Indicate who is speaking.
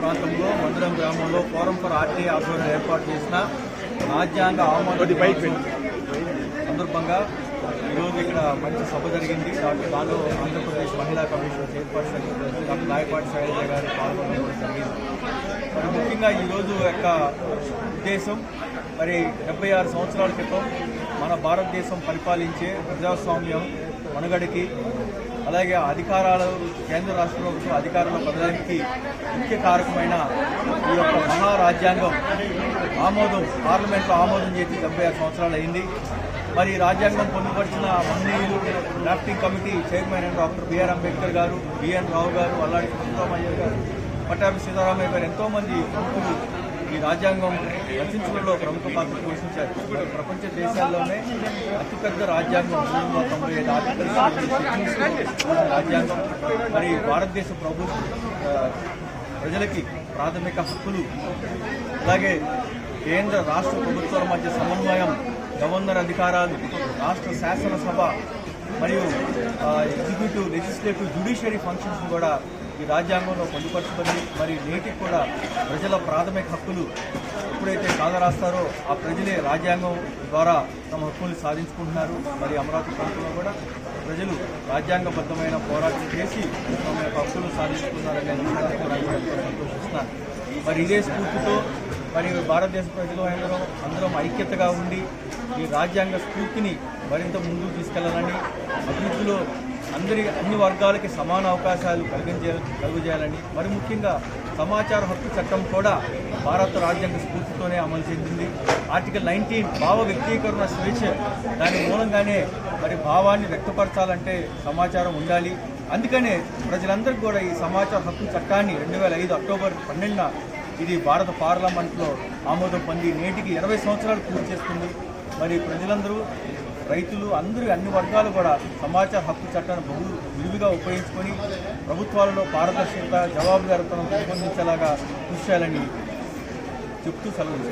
Speaker 1: ప్రాంతంలో మందిరం గ్రామంలో ఫోరం ఫర్ ఆర్టీఐ ఆధ్వర్యంలో ఏర్పాటు చేసిన రాజ్యాంగ ఆమోద సందర్భంగా ఈరోజు ఇక్కడ మంచి సభ జరిగింది. దానిలో ఆంధ్రప్రదేశ్ మహిళా కమిషన్ చైర్పర్సన్ డాక్టర్ నాయపాటి శైలజ గారు పాల్గొనడం జరిగింది. మరి ముఖ్యంగా ఈరోజు యొక్క ఉద్దేశం మరి 76 సంవత్సరాల క్రితం మన భారతదేశం పరిపాలించే ప్రజాస్వామ్యం మనుగడకి అలాగే అధికారాలు కేంద్ర రాష్ట్ర ప్రభుత్వం అధికారంలో పొందడానికి ముఖ్య కారకమైన ఈ యొక్క మహారాజ్యాంగం ఆమోదం పార్లమెంట్లో ఆమోదం చేసి 76 సంవత్సరాలు అయింది. మరి రాజ్యాంగం పొందుపరిచిన మహనీయులు డ్రాఫ్టింగ్ కమిటీ చైర్మన్ అయిన డాక్టర్ బిఆర్ అంబేద్కర్ గారు, బిఎన్ రావు గారు, అల్లాడి సుబ్రహ్మణ్యం గారు, పట్టాభి సీతారామయ్య గారు ఎంతోమంది ప్రముఖులు ఈ రాజ్యాంగం రచించడంలో ప్రముఖ పాత్ర పోషించారు. మరి ప్రపంచ దేశాల్లోనే అతిపెద్ద రాజ్యాంగం 395 ఆర్టికల్స్ రాజ్యాంగం. మరి భారతదేశ ప్రజలకి ప్రాథమిక హక్కులు అలాగే కేంద్ర రాష్ట్ర ప్రభుత్వాల మధ్య సమన్వయం, గవర్నర్ అధికారాలు, రాష్ట్ర శాసనసభ మరియు ఎగ్జిక్యూటివ్, లెజిస్లేటివ్, జ్యుడిషియరీ ఫంక్షన్స్ కూడా ఈ రాజ్యాంగంలో పొందుపరచుకొని మరి నేటికి కూడా ప్రజల ప్రాథమిక హక్కులు ఎప్పుడైతే కాదరాస్తారో ఆ ప్రజలే రాజ్యాంగం ద్వారా తమ హక్కుల్ని సాధించుకుంటున్నారు. మరి అమరావతి ప్రాంతంలో కూడా ప్రజలు రాజ్యాంగబద్ధమైన పోరాటం చేసి తమ యొక్క హక్కులు సాధించుకున్నారనే సంతోషిస్తున్నారు. మరి ఇదే స్ఫూర్తితో మరి భారతదేశ ప్రజలు అందరం ఐక్యతగా ఉండి ఈ రాజ్యాంగ స్ఫూర్తిని మరింత ముందుకు తీసుకెళ్లాలని, అభివృద్ధిలో అన్ని వర్గాలకి సమాన అవకాశాలు కలుగజేయాలని, మరి ముఖ్యంగా సమాచార హక్కు చట్టం కూడా భారత రాజ్యాంగ స్ఫూర్తితోనే అమలు చెందింది. ఆర్టికల్ 19 భావ వ్యక్తీకరణ స్వేచ్ఛ, దాని మూలంగానే మరి భావాన్ని వ్యక్తపరచాలంటే సమాచారం ఉండాలి. అందుకనే ప్రజలందరికీ కూడా ఈ సమాచార హక్కు చట్టాన్ని 2005 అక్టోబర్ 12న ఇది భారత పార్లమెంట్లో ఆమోదం పొంది నేటికి 20 సంవత్సరాలు పూర్తి చేస్తుంది. మరి ప్రజలందరూ, రైతులు అందరూ అన్ని వర్గాలు కూడా సమాచార హక్కు చట్టాన్ని విరివిగా ఉపయోగించుకొని ప్రభుత్వాలలో పారదర్శకత, జవాబుదారీతనం పెంపొందించేలాగా కృషి చేయాలని చెప్తూ సెలవు.